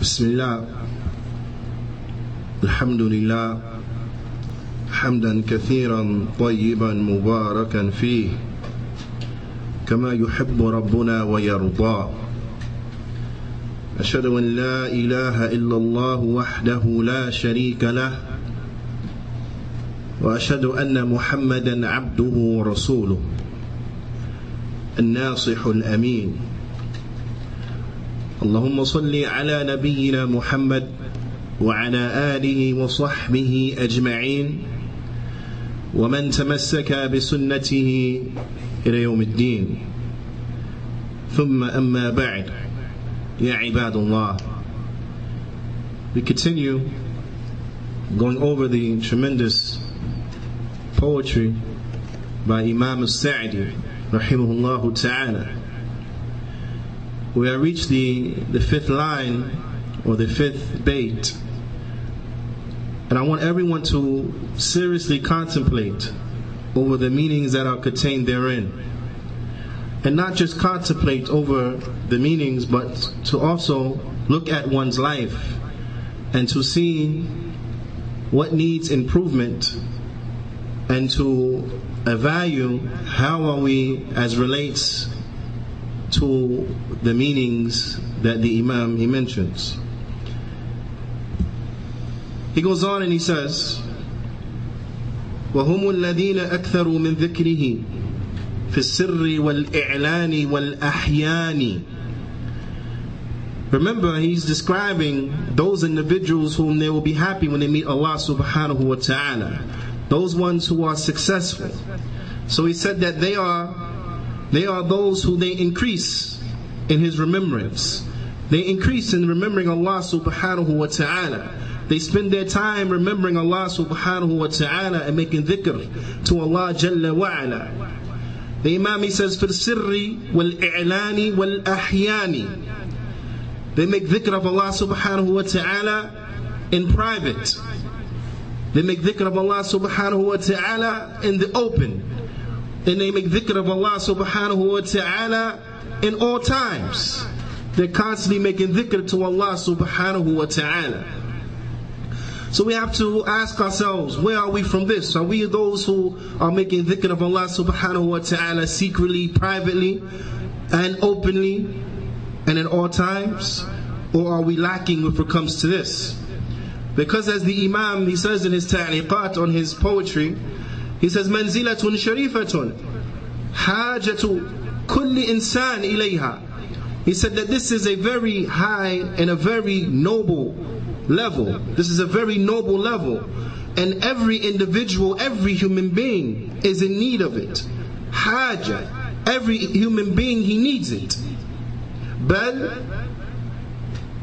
بسم الله الحمد لله حمدا كثيرا طيبا مباركا فيه كما يحب ربنا ويرضى أشهد أن لا إله إلا الله وحده لا شريك له وأشهد أن محمدا عبده ورسوله الناصح الأمين اللهم صل على نبينا محمد وعلى آله وصحبه أجمعين ومن تمسك بسنته إلى يوم الدين ثم أما بعد يا عباد الله. We continue going over the tremendous poetry by Imaam al-Sa'di rahimahullah ta'ala. We have reached the fifth line or the fifth bait, and I want everyone to seriously contemplate over the meanings that are contained therein, and not just contemplate over the meanings, but to also look at one's life and to see what needs improvement, and to evaluate how are we as relates to the meanings that the Imam he mentions. He goes on and he says, وَهُمُ الَّذِينَ أَكْثَرُوا مِنْ ذِكْرِهِ فِي السِّرِّ وَالْإِعْلَانِ وَالْأَحْيَانِ. Remember, he's describing those individuals whom they will be happy when they meet Allah subhanahu wa ta'ala, those ones who are successful. So he said that they are those who they increase in His remembrance. They increase in remembering Allah subhanahu wa ta'ala. They spend their time remembering Allah subhanahu wa ta'ala and making dhikr to Allah jalla wa ala. The Imam he says, فِي السِّرِّ وَالْإِعْلَانِ وَالْأَحْيَانِ. They make dhikr of Allah subhanahu wa ta'ala in private. They make dhikr of Allah subhanahu wa ta'ala in the open. And they make dhikr of Allah subhanahu wa ta'ala in all times. They're constantly making dhikr to Allah subhanahu wa ta'ala. So we have to ask ourselves, where are we from this? Are we those who are making dhikr of Allah subhanahu wa ta'ala secretly, privately, and openly, and at all times? Or are we lacking when it comes to this? Because as the Imam, he says in his ta'liqat on his poetry, he says, منزلة شريفة حاجة كل إنسان إليها. He said that this is a very high and a very noble level. This is a very noble level. And every individual, every human being is in need of it. حاجة. Every human being, he needs it. بل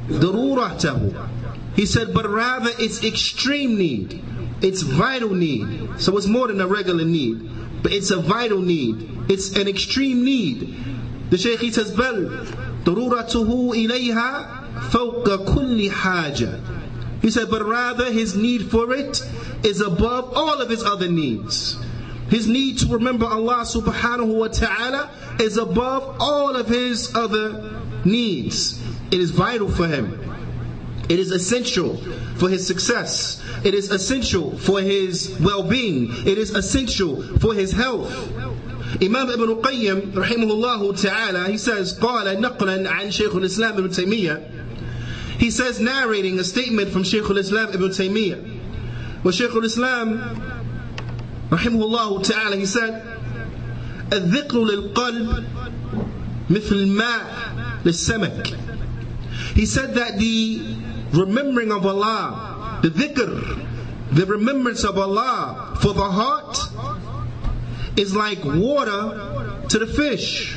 ضرورته. He said, but rather it's extreme need. It's vital need. So it's more than a regular need, but it's a vital need. It's an extreme need. The Shaykh he says, بل ضرورته إليها فوق كل حاجة. He said, but rather his need for it is above all of his other needs. His need to remember Allah subhanahu wa ta'ala is above all of his other needs. It is vital for him. It is essential for his success. It is essential for his well-being. It is essential for his health. Imam Ibn Qayyim rahimahullah ta'ala, he says, قال نقلا عن شيخ الإسلام ابن تيمية. He says, narrating a statement from Shaykh al-Islam ibn Taymiyyah. Well, Shaykh al-Islam rahimahullah ta'ala, he said, الذكر للقلب مثل الماء للسمك. He said that the remembering of Allah, the dhikr, the remembrance of Allah for the heart is like water to the fish.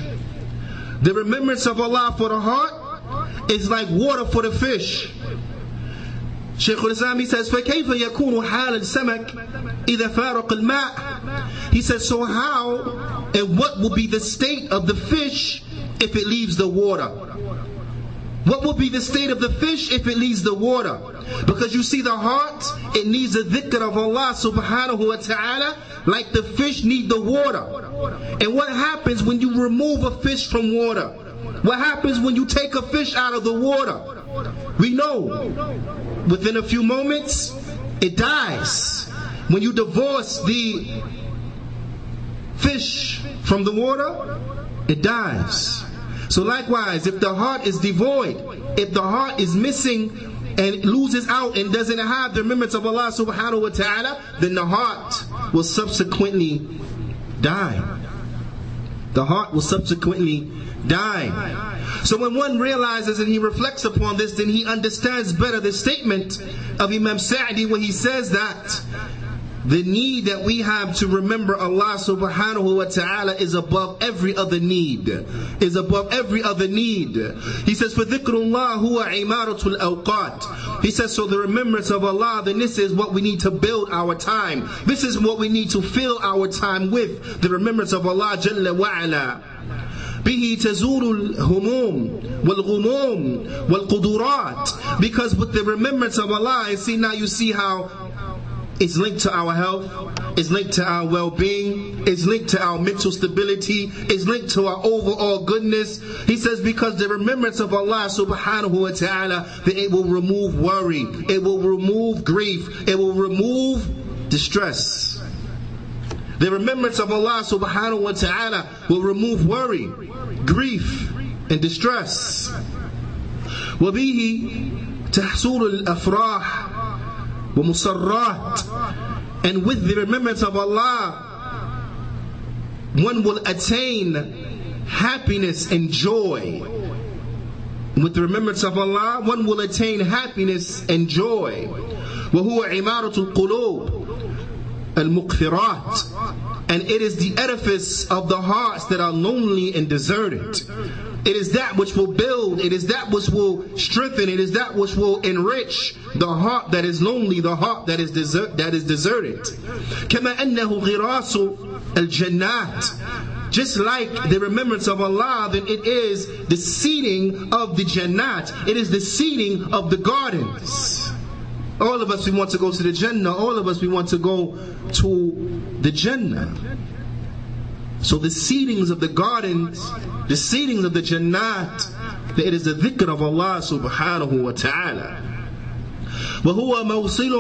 The remembrance of Allah for the heart is like water for the fish. Shaykh al-Islam he says, فَكَيْفَ يَكُونُ حَالَ السَّمَكِ إِذَا فَارَقَ الْمَاءِ. He says, so how and what will be the state of the fish if it leaves the water? What will be the state of the fish if it leaves the water? Because you see the heart, it needs a dhikr of Allah subhanahu wa ta'ala like the fish need the water. And what happens when you remove a fish from water? What happens when you take a fish out of the water? we know within a few moments it dies. When you divorce the fish from the water, it dies. So likewise, if the heart is devoid, if the heart is missing and loses out and doesn't have the remembrance of Allah subhanahu wa ta'ala, then the heart will subsequently die. The heart will subsequently die. So when one realizes and he reflects upon this, then he understands better the statement of Imam Sa'di when he says that the need that we have to remember Allah subhanahu wa ta'ala is above every other need. Is above every other need. He says, فَذِكْرُ اللَّهِ هُوَ عِمَارَةُ الْأَوْقَاتِ. He says, so the remembrance of Allah, then this is what we need to build our time. This is what we need to fill our time with. The remembrance of Allah Jalla wa'ala. به تزول الهموم والغموم والقدرات. Because with the remembrance of Allah, and see now you see how it's linked to our health, it's linked to our well-being, it's linked to our mental stability, it's linked to our overall goodness. He says because the remembrance of Allah subhanahu wa ta'ala, that it will remove worry, it will remove grief, it will remove distress. The remembrance of Allah subhanahu wa ta'ala will remove worry, grief, and distress. وَبِهِ تَحْصُولُ الْأَفْرَاحِ وَمُسَرَّاتِ. And with the remembrance of Allah, one will attain happiness and joy. With the remembrance of Allah, one will attain happiness and joy. وَهُوَ عِمَارَةُ الْقُلُوبِ الْمُقْفِرَاتِ. And it is the edifice of the hearts that are lonely and deserted. It is that which will build, it is that which will strengthen, it is that which will enrich the heart that is lonely, the heart that is deserted. كَمَا أَنَّهُ غِرَاسُ الْجَنَّاتِ. Just like the remembrance of Allah, then it is the seeding of the Jannat. It is the seeding of the gardens. All of us, we want to go to the Jannah. All of us, we want to go to the Jannah. So the seedings of the gardens, the seedings of the Jannat, it is the dhikr of Allah subhanahu wa ta'ala. وَهُوَ مَوْصِلٌ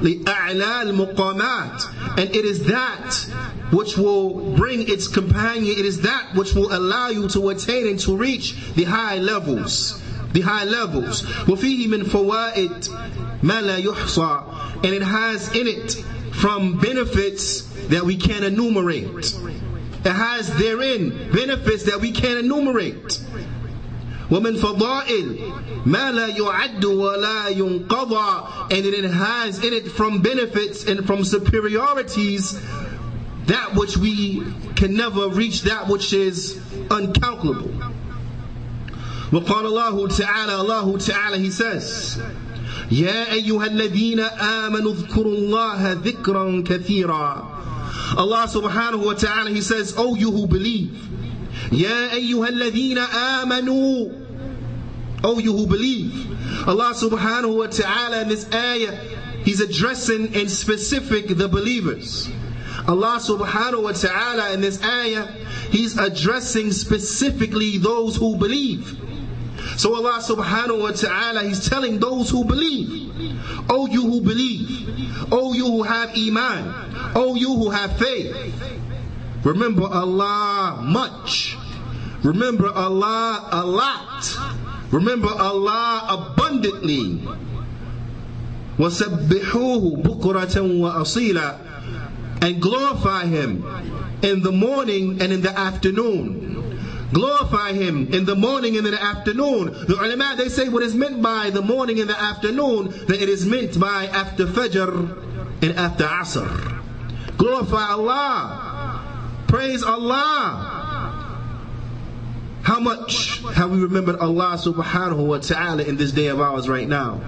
لِأَعْلَى الْمُقَامَاتِ. And it is that which will bring its companion, it is that which will allow you to attain and to reach the high levels. The high levels. وَفِيهِ مِنْ فَوَائِدٍ مَا لَا يُحْصَى. And it has in it from benefits that we can't enumerate. It has therein benefits that we can't enumerate. وَمِنْ فَضَائِلٍ مَا لَا يُعَدُّ وَلَا يُنْقَضَى. And it has in it from benefits and from superiorities that which we can never reach, that which is uncalculable. وَقَالَ اللَّهُ تَعَالَى, Allah Ta'ala, He says, يَا أَيُّهَا الَّذِينَ آمَنُوا اذْكُرُوا اللَّهَ ذِكْرًا كَثِيرًا. Allah subhanahu wa ta'ala, He says, O you who believe, يَا أَيُّهَا الَّذِينَ آمَنُوا, O you who believe. Allah subhanahu wa ta'ala in this ayah, He's addressing in specific the believers. Allah subhanahu wa ta'ala in this ayah, He's addressing specifically those who believe. So Allah subhanahu wa ta'ala, He's telling those who believe, O you who believe, O you who have iman, O you who have faith, remember Allah much, remember Allah a lot, remember Allah abundantly. وَسَبِّحُوهُ بُكْرَةً وَأَصِيلًا. And glorify Him in the morning and in the afternoon. Glorify Him in the morning and in the afternoon. The ulama, they say what is meant by the morning and the afternoon, that it is meant by after Fajr and after Asr. Glorify Allah. Praise Allah. How much have we remembered Allah subhanahu wa ta'ala in this day of ours right now?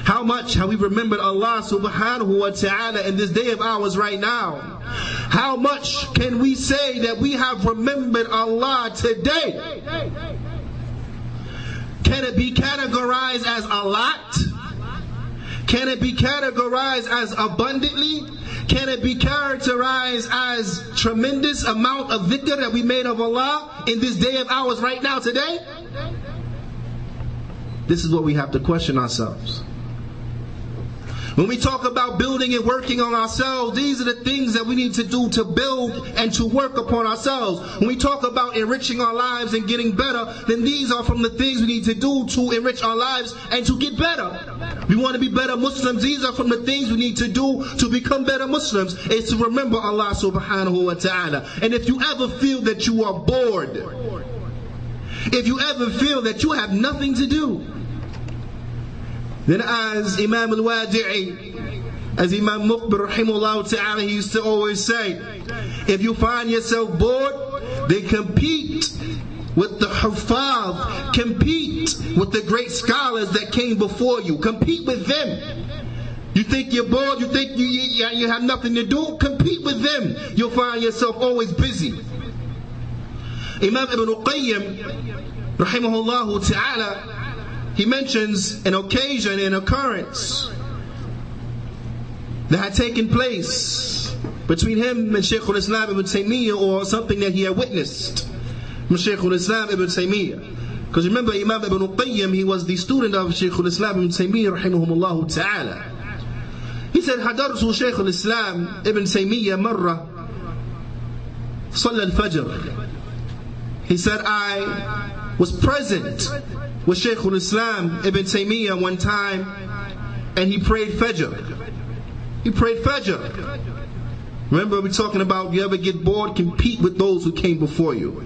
How much have we remembered Allah subhanahu wa ta'ala in this day of ours right now? How much can we say that we have remembered Allah today? Can it be categorized as a lot? Can it be categorized as abundantly? Can it be characterized as tremendous amount of dhikr that we made of Allah in this day of ours right now today? This is what we have to question ourselves. When we talk about building and working on ourselves, these are the things that we need to do to build and to work upon ourselves. When we talk about enriching our lives and getting better, then these are from the things we need to do to enrich our lives and to get better. We want to be better Muslims. These are from the things we need to do to become better Muslims. Is to remember Allah subhanahu wa ta'ala. And if you ever feel that you are bored, if you ever feel that you have nothing to do, then as Imam al-Wadi'i, as Imam Muqbir rahimahullah ta'ala, he used to always say, if you find yourself bored, then compete with the Huffaz, compete with the great scholars that came before you, compete with them. You think you're bored, you think you have nothing to do, compete with them. You'll find yourself always busy. Imam Ibn Qayyim rahimahullah ta'ala, he mentions an occasion, an occurrence that had taken place between him and Shaykh al-Islam Ibn Taymiyyah, or something that he had witnessed from Shaykh al-Islam Ibn Taymiyyah. Because remember, Imam Ibn Qayyim, he was the student of Shaykh al-Islam Ibn Taymiyyah rahimahumullah ta'ala. He said, Hadartu Shaykh al-Islam Ibn Taymiyyah marra Salla al-Fajr. He said, I was present with Shaykh al-Islam Ibn Taymiyyah one time, and he prayed Fajr. He prayed Fajr. Remember, we're talking about, you ever get bored, compete with those who came before you.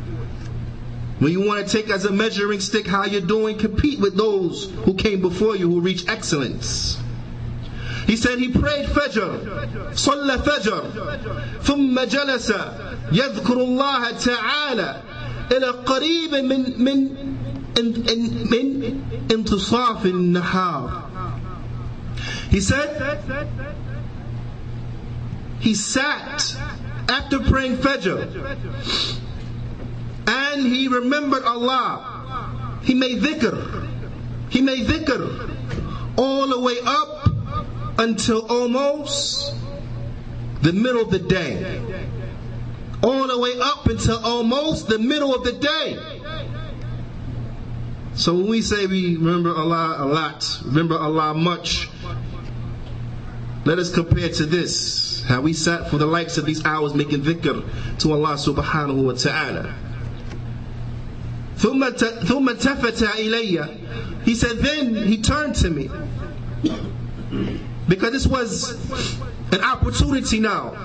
When you want to take as a measuring stick how you're doing, compete with those who came before you, who reached excellence. He said he prayed Fajr, Salla Fajr, ثم جلس يذكر الله تعالى إلى قريب من انتصاف النهار. He said he sat after praying Fajr and he remembered Allah. He made dhikr. He made dhikr all the way up until almost the middle of the day. All the way up until almost the middle of the day. So when we say we remember Allah a lot, remember Allah much, let us compare to this, how we sat for the likes of these hours making dhikr to Allah subhanahu wa ta'ala. ثُمَّ تَفَتَ إِلَيَّ. He said, then he turned to me. Because this was an opportunity now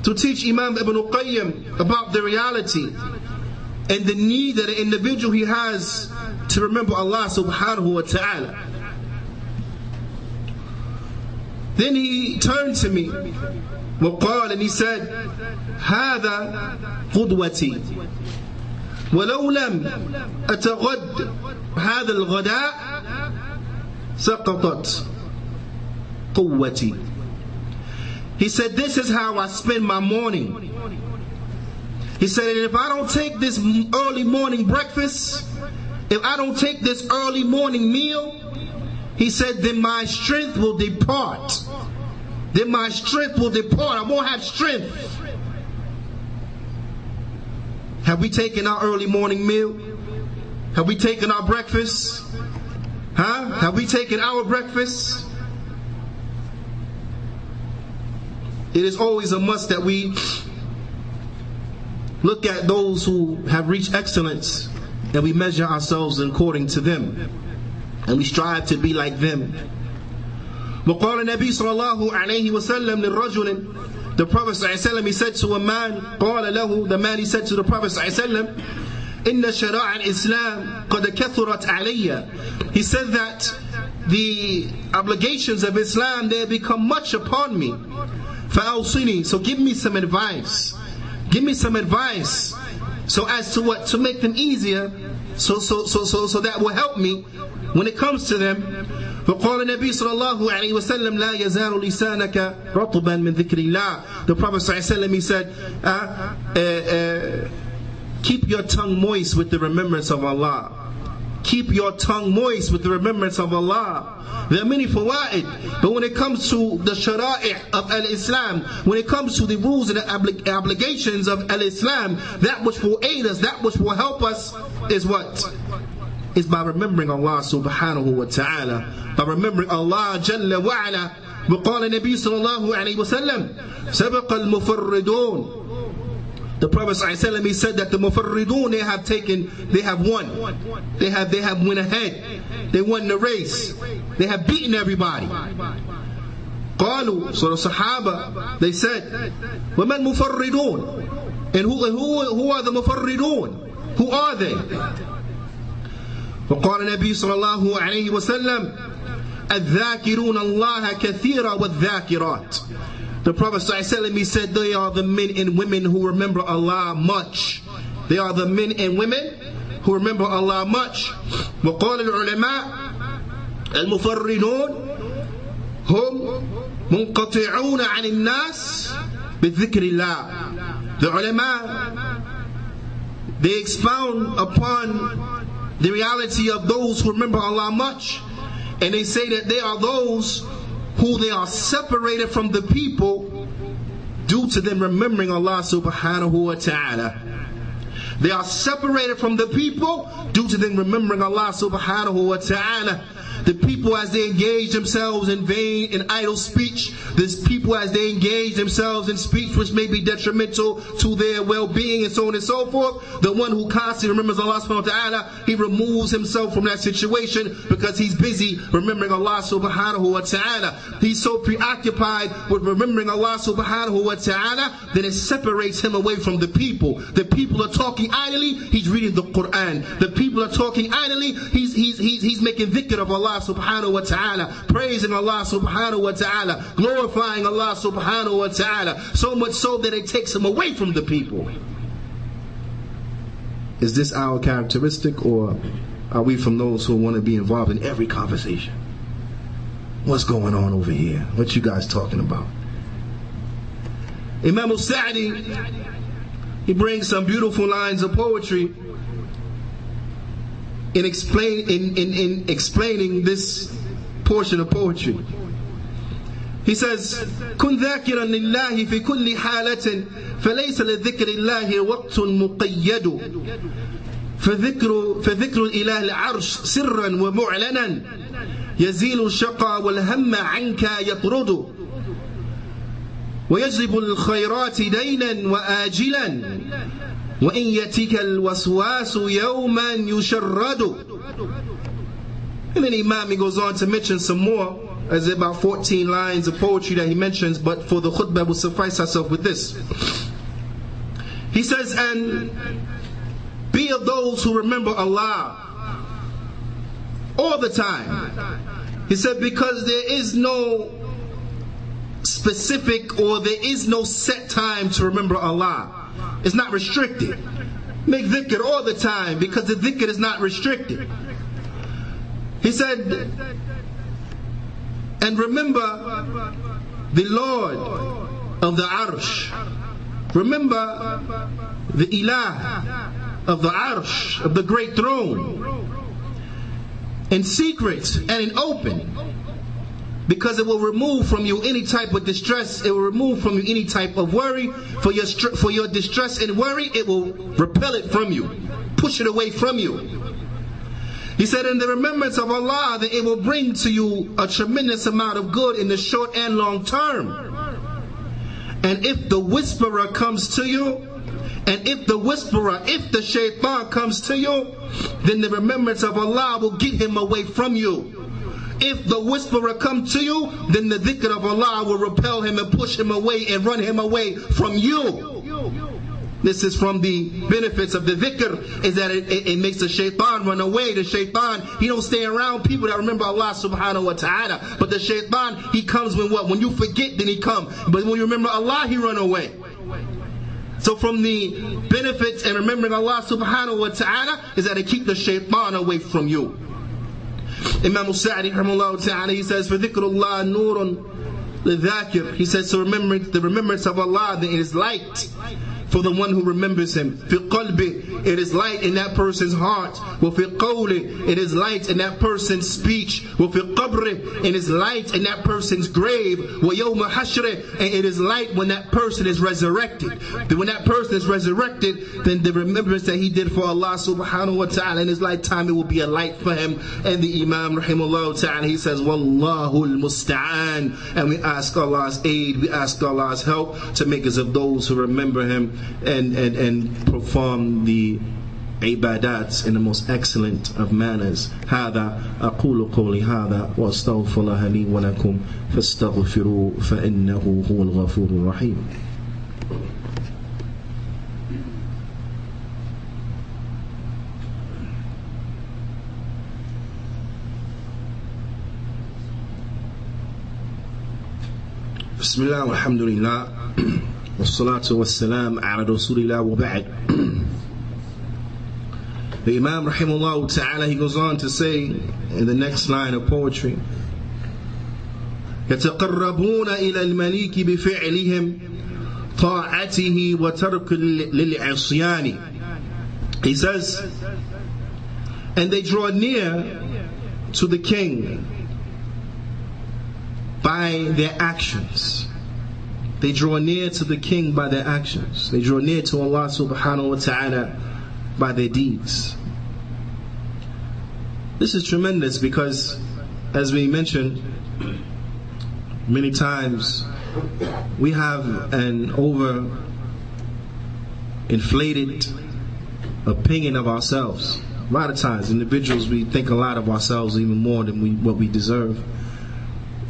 to teach Imam Ibn Qayyim about the reality and the need that an individual he has to remember Allah subhanahu wa ta'ala. Then he turned to me وقال, and he said, هذا قدوتي ولو لم أتغد هذا الغداء سقطت قوتي. He said, this is how I spend my morning. He said, and if I don't take this early morning breakfast, if I don't take this early morning meal, he said, then my strength will depart. Then my strength will depart. I won't have strength. Have we taken our early morning meal? Have we taken our breakfast? Have we taken our breakfast? It is always a must that we look at those who have reached excellence and we measure ourselves according to them, and we strive to be like them. وقال النبي صلى الله عليه وسلم للرجل, the Prophet صلى الله عليه وسلم, he said to a man, قال له, the man, he said to the Prophet صلى الله عليه وسلم, إن شرائع الإسلام قد كثرت علي. He said that the obligations of Islam, they have become much upon me. فأوصني, so give me some advice. Give me some advice. So as to what? To make them easier. So that will help me when it comes to them. فقال النبي صلى الله عليه وسلم لا يزال لسانك رطبا من ذكر الله. The Prophet صلى الله عليه وسلم, he said, keep your tongue moist with the remembrance of Allah. Keep your tongue moist with the remembrance of Allah. There are many fawaid, but when it comes to the shara'i' of al-Islam, when it comes to the rules and the obligations of al-Islam, that which will aid us, that which will help us is what? is by remembering Allah subhanahu wa ta'ala, by remembering Allah jalla wa ala. وقال النبي صلى الله عليه وسلم سبق المفردون. The Prophet ﷺ, he said that the mufarridun, they have won. They have went ahead. They won the race. They have beaten everybody. قالوا, so the Sahaba, they said, وَمَا الْمُفَرِّدُونَ? And who are the mufarridun? Who are they? وقال النبي صلى الله عليه وسلم الذاكرون الله كثيرا والذاكرات. The Prophet ﷺ, he said, they are the men and women who remember Allah much. They are the men and women who remember Allah much. وقال العلماء المفردون هم منقطعون عن الناس بذكر الله. The ulama, they expound upon the reality of those who remember Allah much, and they say that they are those who they are separated from the people due to them remembering Allah subhanahu wa ta'ala. They are separated from the people due to them remembering Allah subhanahu wa ta'ala. The people, as they engage themselves in vain and idle speech, this people as they engage themselves in speech which may be detrimental to their well-being and so on and so forth, the one who constantly remembers Allah subhanahu wa ta'ala, he removes himself from that situation because he's busy remembering Allah subhanahu wa ta'ala. He's so preoccupied with remembering Allah subhanahu wa ta'ala that it separates him away from the people. The people are talking idly, he's reading the Qur'an. The people are talking idly, he's making dhikr of Allah subhanahu wa ta'ala, praising Allah subhanahu wa ta'ala, glorifying Allah subhanahu wa ta'ala, so much so that it takes him away from the people. Is this our characteristic, or are we from those who want to be involved in every conversation? What's going on over here? What you guys talking about? Imam al-Sa'di, he brings some beautiful lines of poetry in explaining this portion of poetry. He says, كن ذاكرا لله في كل حالة فليس لذكر الله وقت مقيد فذكر الإله العرش سرا ومعلنا يزيل الشقى والهم عنك يطرد ويجلب الخيرات دينا وآجلا وإن يتك الوسواس يوما يشرد. And then Imam, he goes on to mention some more. There's about 14 lines of poetry that he mentions, but for the khutbah we'll suffice ourselves with this. He says, and be of those who remember Allah all the time. He said, because there is no specific, or there is no set time to remember Allah. It's not restricted. Make dhikr all the time, because the dhikr is not restricted. He said, and remember the Lord of the Arsh. Remember the Ilah of the Arsh, of the great throne, in secret and in open, because it will remove from you any type of distress. It will remove from you any type of worry. For your distress and worry, it will repel it from you, push it away from you. He said, in the remembrance of Allah, that it will bring to you a tremendous amount of good in the short and long term. And if the whisperer comes to you, and if the shaitan comes to you, then the remembrance of Allah will get him away from you. If the whisperer comes to you, then the dhikr of Allah will repel him and push him away and run him away from you. This is from the benefits of the dhikr, is that it makes the shaitan run away. The shaitan, he don't stay around people that remember Allah subhanahu wa ta'ala. But the shaitan, he comes when what? When you forget, then he comes. But when you remember Allah, he run away. So from the benefits and remembering Allah subhanahu wa ta'ala is that it keeps the shaitan away from you. Imam al-Sa'di rahimahullah ta'ala, he says, for dhikrullah nurun lidhakir. He says, so the remembrance of Allah, then it is light for the one who remembers him. Fi qalbi, it is light in that person's heart. Wa fi qawli, it is light in that person's speech. Wa fi qabri, it is light in that person's grave. Wa yawma hashri, and it is light when that person is resurrected. Then when that person is resurrected, then the remembrance that he did for Allah subhanahu wa ta'ala in his lifetime, it will be a light for him. And the Imam rahimahullah ta'ala, he says, Wallahu al-musta'an, and we ask Allah's aid, we ask Allah's help to make us of those who remember him and perform the ibadat in the most excellent of manners. هذا أقول قولي هذا وأستغفر الله لي ولكم فاستغفروه فإنه هو الغفور الرحيم. بسم الله والحمد لله والصلاة والسلام على رسول الله وبعد. The Imam rahimahullah ta'ala, he goes on to say in the next line of poetry, يتقربون إلى الملك بفعلهم طاعته وترك للعصيان. He says, and they draw near to the king by their actions. They draw near to the king by their actions. They draw near to Allah subhanahu wa ta'ala by their deeds. This is tremendous because, as we mentioned many times, we have an over-inflated opinion of ourselves. A lot of times, individuals, we think a lot of ourselves even more than what we deserve.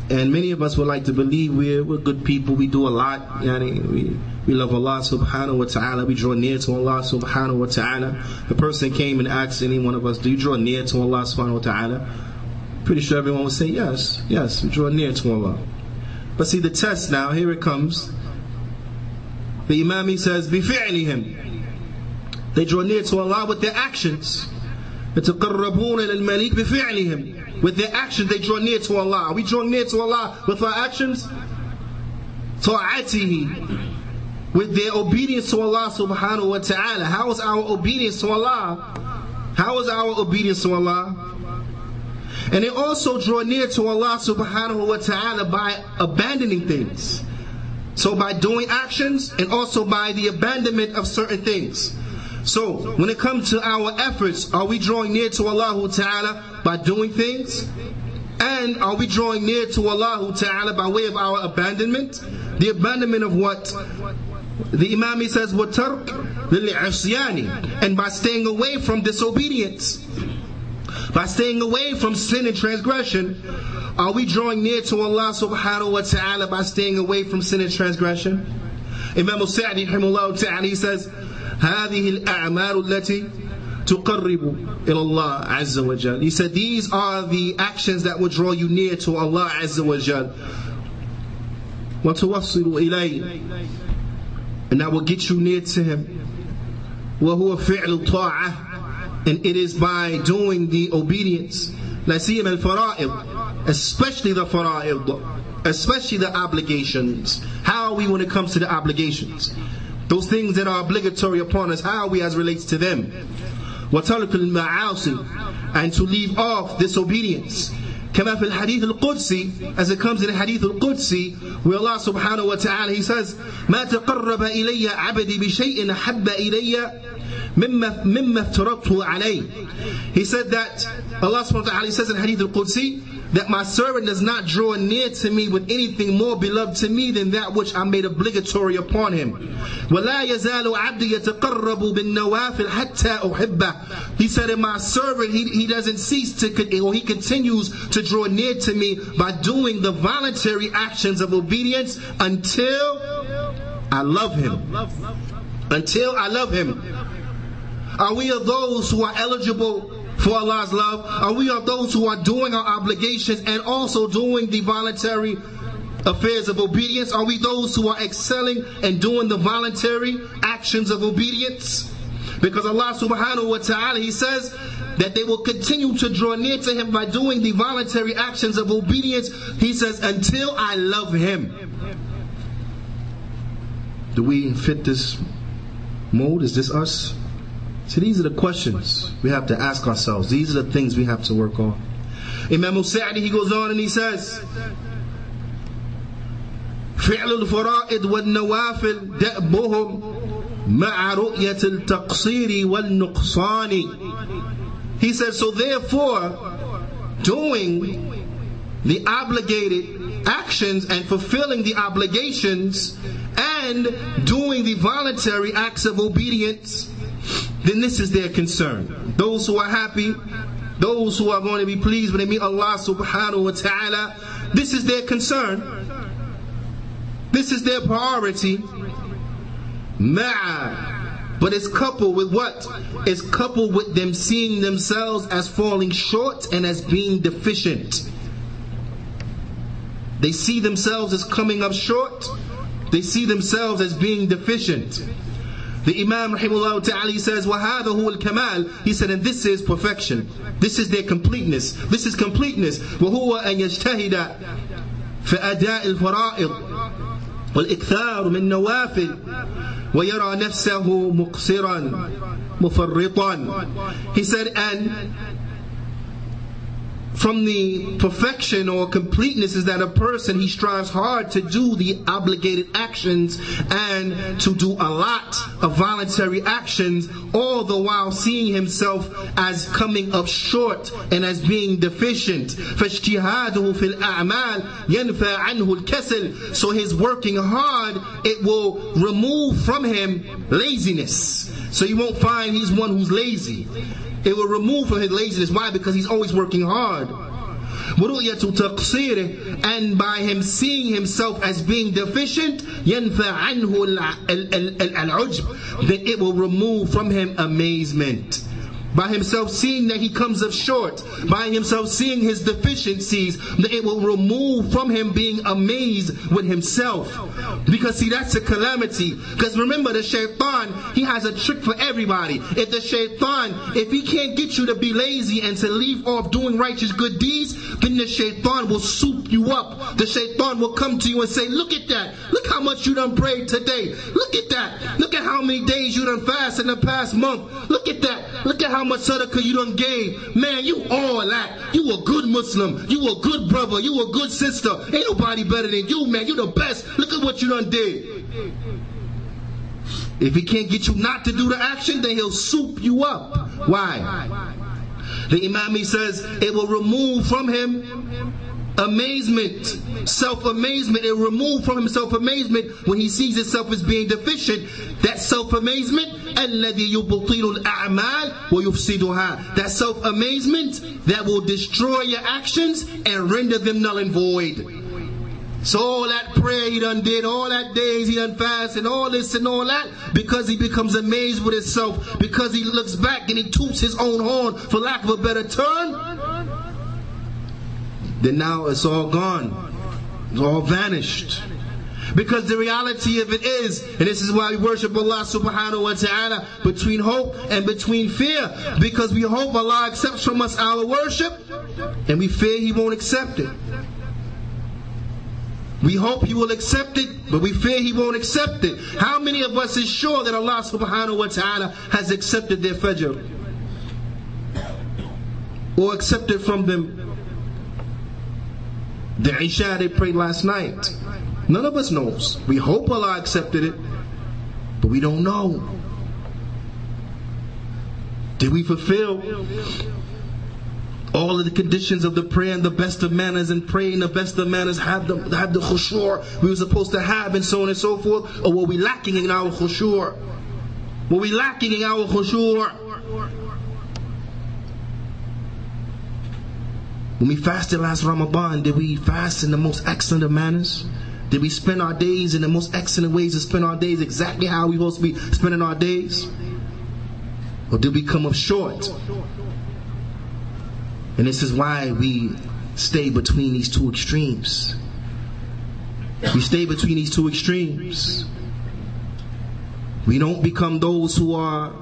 And many of us would like to believe we're good people, we do a lot, we love Allah subhanahu wa ta'ala, we draw near to Allah subhanahu wa ta'ala. The person came and asked any one of us, do you draw near to Allah subhanahu wa ta'ala? Pretty sure everyone would say yes, we draw near to Allah. But see the test now, here it comes. The Imam, he says, بِفِعْلِهِمْ, they draw near to Allah with their actions. يَتَقَرَّبُونَ إِلَى الْمَلِكِ بِفِعْلِهِمْ, with their actions they draw near to Allah. Are we drawing near to Allah with our actions? Ta'atihi, with their obedience to Allah subhanahu wa ta'ala. How is our obedience to Allah? How is our obedience to Allah? And they also draw near to Allah subhanahu wa ta'ala by abandoning things. So by doing actions and also by the abandonment of certain things. So when it comes to our efforts, are we drawing near to Allah ta'ala by doing things? And are we drawing near to Allah ta'ala by way of our abandonment? The abandonment of what? The Imam, he says, وَتَرْكْ لِلْعِصْيَانِ, and by staying away from disobedience, by staying away from sin and transgression. Are we drawing near to Allah subhanahu wa ta'ala by staying away from sin and transgression? Imam al-Sa'di rahimahullah ta'ala, he says, هذه الأعمال التي تقرب إلى الله عز وجل. He said, these are the actions that will draw you near to Allah عز وجل. وتوصل إليه, and that will get you near to Him. وهو فعل الطاعة, and it is by doing the obedience. لا سيما الفرائض, especially the fara'id, especially the obligations. How are we when it comes to the obligations? Those things that are obligatory upon us, how are we as relates to them? وَتَرْكُ الْمَعَاصِي, and to leave off disobedience. كما في الحديث القدسي, as it comes in the hadith al-Qudsi, where Allah subhanahu wa ta'ala, he says, مَا تَقَرَّبَ إِلَيَّ عَبْدِي بِشَيْءٍ أَحَبَّ إِلَيَّ مِمَّا افترضته عَلَيْهِ. He said that, Allah subhanahu wa ta'ala, he says in hadith al-Qudsi, that my servant does not draw near to me with anything more beloved to me than that which I made obligatory upon him. وَلَا يَزَالُ عَبْدِي يَتَقَرَّبُ بِالنَّوَافِلِ حَتَّى أُحِبَّهُ. He said that my servant, he doesn't cease to, or he continues to draw near to me by doing the voluntary actions of obedience until I love him. Until I love him. Are we of those who are eligible for Allah's love? Are we of those who are doing our obligations and also doing the voluntary affairs of obedience? Are we those who are excelling and doing the voluntary actions of obedience? Because Allah subhanahu wa ta'ala, He says that they will continue to draw near to Him by doing the voluntary actions of obedience. He says, until I love Him. Do we fit this Mahmoud, is this us? So these are the questions we have to ask ourselves. These are the things we have to work on. Imam al-Sa'di, he goes on and he says, فعل الفرائض والنوافل دأبهم مع رؤية التقصير والنقصان. He says, so therefore, doing the obligated actions and fulfilling the obligations and doing the voluntary acts of obedience, then this is their concern. Those who are happy, those who are going to be pleased when they meet Allah subhanahu wa ta'ala, this is their concern. This is their priority. But it's coupled with what? It's coupled with them seeing themselves as falling short and as being deficient. They see themselves as coming up short. They see themselves as being deficient. The Imam rahimahullah ta'ala, he says, وَهَذَا هُوَ الْكَمَالِ. He said, and this is perfection. This is their completeness. This is completeness. وَهُوَ أَن يَجْتَهِدَ فَأَدَاءِ الْفَرَائِضِ وَالْإِكْثَارُ مِنْ نَوَافِلِ وَيَرَى نَفْسَهُ مُقْصِرًا مُفَرِّطًا. He said, and from the perfection or completeness is that a person, he strives hard to do the obligated actions and to do a lot of voluntary actions, all the while seeing himself as coming up short and as being deficient. فَاجْتِهَادُهُ فِي الْأَعْمَالِ يَنْفَى عَنْهُ الْكَسَلِ. So his working hard, it will remove from him laziness. So you won't find he's one who's lazy. It will remove from his laziness. Why? Because he's always working hard. And by him seeing himself as being deficient, then it will remove from him amazement. By himself seeing that he comes up short, by himself seeing his deficiencies, it will remove from him being amazed with himself. Because see, that's a calamity. Because remember, the shaitan, he has a trick for everybody. If the shaitan, if he can't get you to be lazy and to leave off doing righteous good deeds, then the shaitan will soup you up. The shaitan will come to you and say, look at that. Look how much you done prayed today. Look at that. Look at how many days you done fast in the past month. Look at that. Look at how much sadaqah you done gave. Man, you all that. You a good Muslim. You a good brother. You a good sister. Ain't nobody better than you, man. You the best. Look at what you done did. If he can't get you not to do the action, then he'll soup you up. Why? The Imam, he says, it will remove from him amazement, self-amazement. It will remove from him self-amazement when he sees himself as being deficient. That self-amazement, الَّذِي يُبْطِلُ الْأَعْمَالِ وَيُفْسِدُهَا. That self-amazement that will destroy your actions and render them null and void. So all that prayer he done did, all that days he done fast, and all this and all that, because he becomes amazed with himself, because he looks back and he toots his own horn, for lack of a better term, then now it's all gone. It's all vanished. Because the reality of it is, and this is why we worship Allah subhanahu wa ta'ala, between hope and between fear. Because we hope Allah accepts from us our worship, and we fear He won't accept it. We hope He will accept it, but we fear He won't accept it. How many of us is sure that Allah subhanahu wa ta'ala has accepted their fajr? Or accepted from them the Isha they prayed last night? None of us knows. We hope Allah accepted it, but we don't know. Did we fulfill all of the conditions of the prayer in the best of manners, and pray in the best of manners, have the khushu' we were supposed to have, and so on and so forth? Or were we lacking in our khushu'? Were we lacking in our khushu'? When we fasted last Ramadan, did we fast in the most excellent of manners? Did we spend our days in the most excellent ways to spend our days exactly how we supposed to be spending our days? Or did we come up short? And this is why we stay between these two extremes. We stay between these two extremes. We don't become those who are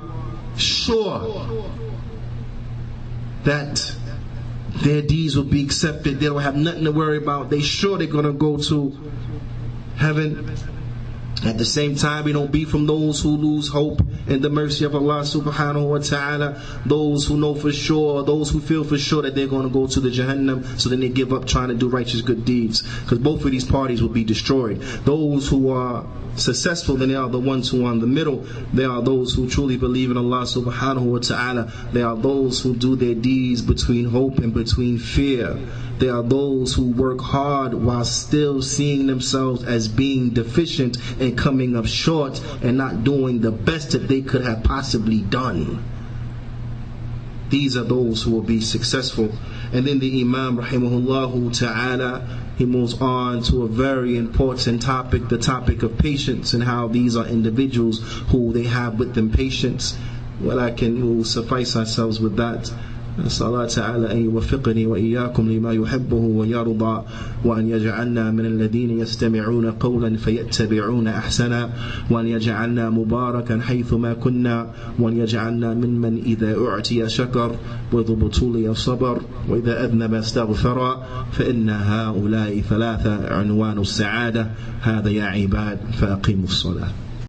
sure that their deeds will be accepted. They don't have nothing to worry about. They sure they're going to go to heaven. At the same time, we don't be from those who lose hope in the mercy of Allah subhanahu wa ta'ala, those who know for sure, those who feel for sure that they're going to go to the Jahannam, so then they give up trying to do righteous good deeds, because both of these parties will be destroyed. Those who are successful, then they are the ones who are in the middle. They are those who truly believe in Allah subhanahu wa ta'ala. They are those who do their deeds between hope and between fear. They are those who work hard while still seeing themselves as being deficient and coming up short and not doing the best that they could have possibly done. These are those who will be successful. And then the Imam rahimahullah ta'ala, he moves on to a very important topic, the topic of patience, and how these are individuals who they have with them patience. We'll suffice ourselves with that. نسأل الله تعالى أن يوفقني وإياكم لما يحبه ويرضى وأن يجعلنا من الذين يستمعون قولا فيتبعون أحسنا وأن يجعلنا مباركا حيثما كنا وأن يجعلنا ممن إذا أعطي شكر وإذا ابتلي صبر وإذا أذنب استغفر فإن هؤلاء ثلاثة عنوان السعادة. هذا يا عباد فأقيموا الصلاة.